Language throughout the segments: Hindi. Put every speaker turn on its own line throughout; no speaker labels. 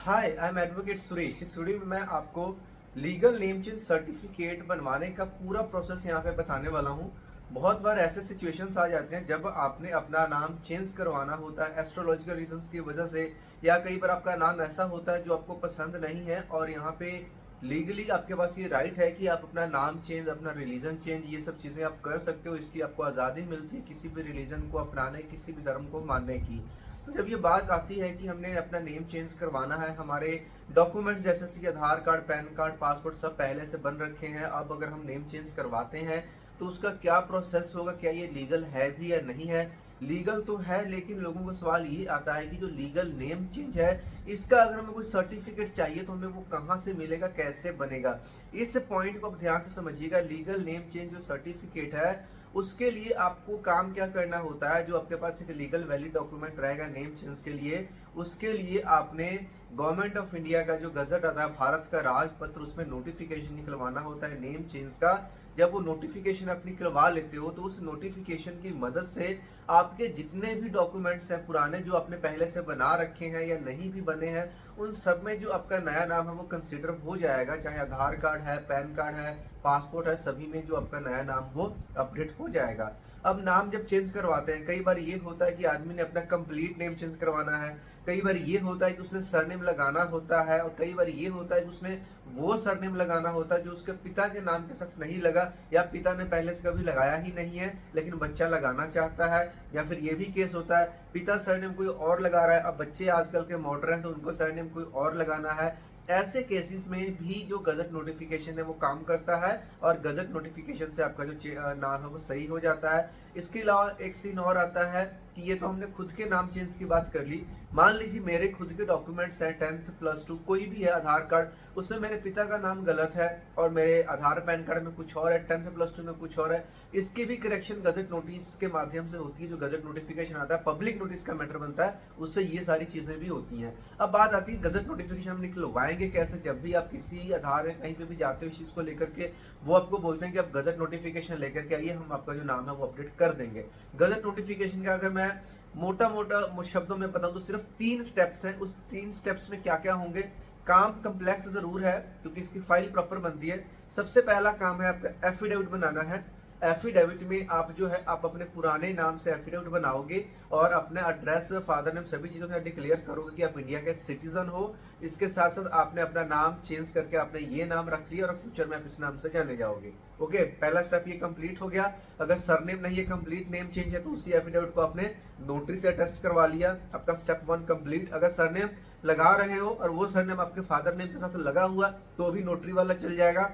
Hi I am advocate Suresh. इस वीडियो में मैं आपको लीगल नेम चेंज सर्टिफिकेट बनवाने का पूरा प्रोसेस यहाँ पे बताने वाला हूँ। बहुत बार ऐसे सिचुएशंस आ जाते हैं जब आपने अपना नाम चेंज करवाना होता है एस्ट्रोलॉजिकल रीजंस की वजह से, या कई बार आपका नाम ऐसा होता है जो आपको पसंद नहीं है और यहाँ पे लीगली आपके पास ये राइट है कि आप अपना नाम चेंज, अपना रिलीजन चेंज, ये सब चीज़ें आप कर सकते हो। इसकी आपको आज़ादी मिलती है किसी भी रिलीजन को अपनाने, किसी भी धर्म को मानने की। तो जब ये बात आती है कि हमने अपना नेम चेंज करवाना है, हमारे डॉक्यूमेंट्स जैसे कि आधार कार्ड, पैन कार्ड, पासपोर्ट सब पहले से बन रखे हैं, अब अगर हम नेम चेंज करवाते हैं तो उसका क्या प्रोसेस होगा, क्या ये लीगल है भी या नहीं है। लीगल तो है, लेकिन लोगों को सवाल ये आता है कि जो लीगल नेम चेंज है इसका अगर हमें कोई सर्टिफिकेट चाहिए तो हमें वो कहाँ से मिलेगा, कैसे बनेगा। इस पॉइंट को आप ध्यान से समझिएगा। लीगल नेम चेंज जो सर्टिफिकेट है उसके लिए आपको काम क्या करना होता है, जो आपके पास एक लीगल वैलिड डॉक्यूमेंट रहेगा नेम चेंज के लिए, उसके लिए आपने गवर्नमेंट ऑफ इंडिया का जो गजट आता है, भारत का राजपत्र, उसमें नोटिफिकेशन निकलवाना होता है नेम चेंज का। जब वो नोटिफिकेशन आप निकलवा लेते हो तो उस नोटिफिकेशन की मदद से आपके जितने भी डॉक्यूमेंट्स हैं पुराने, जो आपने पहले से बना रखे हैं या नहीं भी बने हैं, उन सब में जो आपका नया नाम है वो कंसिडर हो जाएगा। चाहे आधार कार्ड है, पैन कार्ड है, पासपोर्ट है, सभी में जो आपका नया नाम वो अपडेट हो जाएगा। अब नाम जब चेंज करवाते हैं, कई बार ये होता है कि आदमी ने अपना कंप्लीट नेम चेंज करवाना है, कई बार ये होता है कि उसने सरनेम लगाना होता है, और कई बार ये होता है कि उसने वो सरनेम लगाना होता है जो उसके पिता के नाम के साथ नहीं लगा, या पिता ने पहले से कभी लगाया ही नहीं है लेकिन बच्चा लगाना चाहता है। या फिर ये भी केस होता है पिता सरनेम कोई और लगा रहा है, अब बच्चे आजकल के मॉडर्न हैं तो उनको सरनेम कोई और लगाना है। ऐसे केसेस में भी जो गजट नोटिफिकेशन है वो काम करता है, और गजट नोटिफिकेशन से आपका जो नाम है वो सही हो जाता है। इसके अलावा एक सीन और आता है कि ये तो हमने खुद के नाम चेंज की बात कर ली। मान लीजिए मेरे खुद के डॉक्यूमेंट्स हैं, 10th प्लस 2 कोई भी है, आधार कार्ड, उसमें मेरे पिता का नाम गलत है और मेरे आधार पैन कार्ड में कुछ और है, 10th प्लस 2 में कुछ और है। इसकी भी करेक्शन गजट नोटिस के माध्यम से होती है। जो गजट नोटिफिकेशन आता है, पब्लिक नोटिस का मैटर बनता है, उससे ये सारी चीजें भी होती हैं। अब बात आती है गजट नोटिफिकेशन हम निकलवाएंगे कैसे। जब भी आप किसी आधार में कहीं पे भी जाते हो इस चीज को लेकर के, वो आपको बोलते हैं कि आप गजट नोटिफिकेशन लेकर के आइए, हम आपका जो नाम है वो अपडेट कर देंगे। गजट नोटिफिकेशन का अगर मैं मोटा मोटा शब्दों में बताऊं तो सिर्फ 3 स्टेप्स हैं। उस 3 स्टेप्स में क्या क्या होंगे। काम कम्प्लेक्स जरूर है क्योंकि इसकी फाइल प्रॉपर बनती है। सबसे पहला काम है आपका एफिडेविट बनाना है। एफिडेविट में आप जो है आप अपने पुराने नाम से एफिडेविट बनाओगे और अपना एड्रेस, फादर नेम, सभी चीज़ों में डिक्लेयर करोगे कि आप इंडिया के सिटीजन हो। इसके साथ साथ आपने अपना नाम चेंज करके आपने ये नाम रख लिया और फ्यूचर में आप इस नाम से जाने जाओगे। ओके, पहला स्टेप ये कंप्लीट हो गया। अगर सरनेम नहीं है, कंप्लीट नेम चेंज है, तो उसी एफिडेविट को आपने नोटरी से अटेस्ट करवा लिया, आपका स्टेप 1 कंप्लीट। अगर सरनेम लगा रहे हो और वो सरनेम आपके फादर नेम के साथ लगा हुआ तो भी नोटरी वाला चल जाएगा।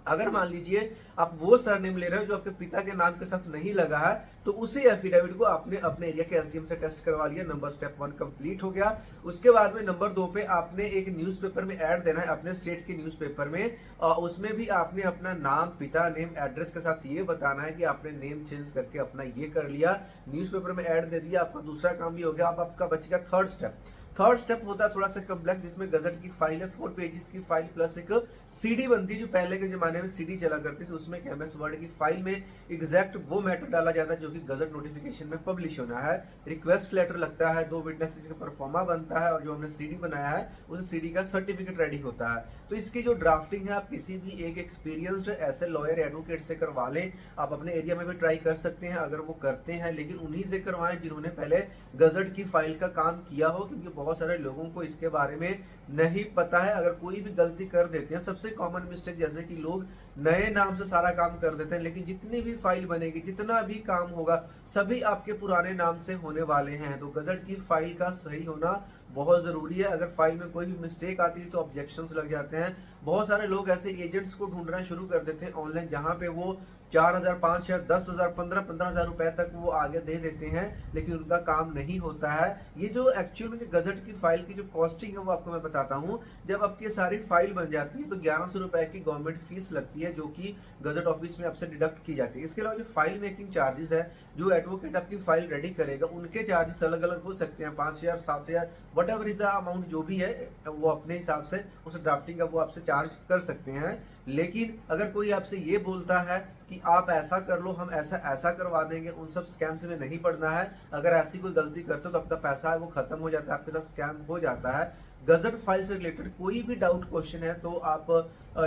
अगर मान लीजिए आप वो सरनेम ले रहे हो जो आपके पिता के नाम के साथ नहीं लगा है, तो उसी एफिडेविट को आपने अपने एरिया के एसडीएम से टेस्ट करवा लिया। नंबर स्टेप 1 कंप्लीट हो गया। उसके बाद में नंबर 2 पे आपने एक न्यूज़पेपर में ऐड देना है, अपने स्टेट के न्यूज़पेपर में, और उसमें भी आपने अपना नाम, पिता नेम, एड्रेस के साथ ये बताना है कि आपने नेम चेंज करके अपना ये कर लिया, न्यूज़पेपर में ऐड दे दिया। आपका दूसरा काम भी हो गया। अब आपका बच गया थर्ड स्टेप। थर्ड स्टेप होता है थोड़ा सा कम्प्लेक्स, जिसमें गजट की फाइल है, 4 पेजेस की फाइल प्लस एक सीडी बनती है। जो पहले के जमाने में सीडी चला करती थी, उसमें एमएस वर्ड की फाइल में एग्जैक्ट वो मैटर डाला जाता है जो कि गजट नोटिफिकेशन में पब्लिश होना है। रिक्वेस्ट लेटर लगता है, 2 विटनेसेस का परफॉर्मा बनता है, और जो हमने सीडी बनाया है उस सीडी का सर्टिफिकेट रेडी होता है। तो इसकी जो ड्राफ्टिंग है आप किसी भी एक एक्सपीरियंस्ड ऐसे लॉयर, एडवोकेट से करवा लें। आप अपने एरिया में भी ट्राई कर सकते हैं अगर वो करते हैं, लेकिन उन्हीं से करवाएं जिन्होंने पहले गजट की फाइल का काम किया हो, क्योंकि बहुत सारे लोगों को इसके बारे में नहीं पता है। अगर कोई भी गलती कर देते हैं, सबसे कॉमन मिस्टेक जैसे कि लोग नए नाम से सारा काम कर देते हैं, लेकिन जितनी भी फाइल बनेगी, जितना भी काम होगा, सभी आपके पुराने नाम से होने वाले हैं। तो गजट की फाइल का सही होना बहुत जरूरी है। अगर फाइल में कोई भी मिस्टेक आती है तो ऑब्जेक्शंस लग जाते हैं। बहुत सारे लोग ऐसे एजेंट्स को ढूंढना शुरू कर देते हैं ऑनलाइन, जहां पे वो 4,000, 5,000, 10,000, 15,000 रुपए तक वो आगे दे देते हैं, लेकिन उनका काम नहीं होता है। ये जो एक्चुअल में गजट की फाइल की जो कॉस्टिंग है वो आपको मैं बताता हूँ। जब आपकी सारी फाइल बन जाती है तो 1100 रुपए की गवर्नमेंट फीस लगती है, जो कि गजट ऑफिस में आपसे डिडक्ट की जाती है। इसके अलावा जो फाइल मेकिंग चार्जेस है, जो एडवोकेट आपकी फाइल रेडी करेगा, उनके चार्जेस अलग अलग हो सकते हैं, 5,000, 7,000, what ever is the amount जो भी है, वो अपने हिसाब से उस ड्राफ्टिंग का वो आपसे चार्ज कर सकते हैं। लेकिन अगर कोई आपसे ये बोलता है कि आप ऐसा कर लो, हम ऐसा ऐसा करवा देंगे, उन सब स्कैम से में नहीं पड़ना है। अगर ऐसी कोई गलती करते हो तो आपका पैसा है वो खत्म हो जाता है, आपके साथ स्कैम हो जाता है। गजट फाइल से रिलेटेड कोई भी डाउट क्वेश्चन है तो आप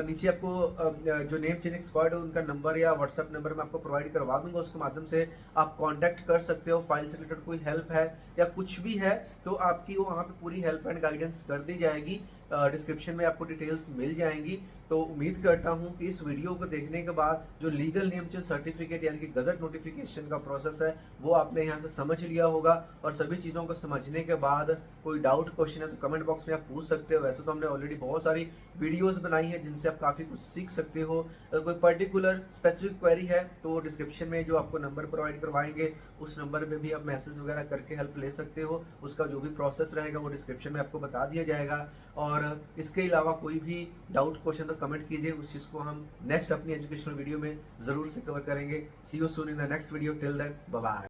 नीचे आपको जो नेम चेंज एक्सपर्ट है उनका नंबर या व्हाट्सएप नंबर मैं आपको प्रोवाइड करवा दूंगा, उसके माध्यम से आप कांटेक्ट कर सकते हो। फाइल से रिलेटेड कोई हेल्प है या कुछ भी है तो आपकी वो वहाँ पे पूरी हेल्प एंड गाइडेंस कर दी जाएगी। डिस्क्रिप्शन में आपको डिटेल्स मिल जाएंगी। तो उम्मीद करता हूँ कि इस वीडियो को देखने के बाद जो लीगल नेम चेंज सर्टिफिकेट यानी कि गजट नोटिफिकेशन का प्रोसेस है वो आपने यहाँ से समझ लिया होगा। और सभी चीज़ों को समझने के बाद कोई डाउट क्वेश्चन है तो कमेंट बॉक्स में आप पूछ सकते हो। वैसे तो हमने ऑलरेडी बहुत सारी वीडियोस बनाई है जिनसे आप काफ़ी कुछ सीख सकते हो। अगर कोई पर्टिकुलर स्पेसिफिक क्वेरी है तो डिस्क्रिप्शन में जो आपको नंबर प्रोवाइड करवाएंगे उस नंबर पे भी आप मैसेज वगैरह करके हेल्प ले सकते हो। उसका जो भी प्रोसेस रहेगा वो डिस्क्रिप्शन में आपको बता दिया जाएगा। और इसके अलावा कोई भी डाउट क्वेश्चन तो कमेंट कीजिए, उस चीज़ को हम नेक्स्ट अपनी एजुकेशनल वीडियो में ज़रूर से कवर करेंगे। See you soon in the next video, till then bye bye.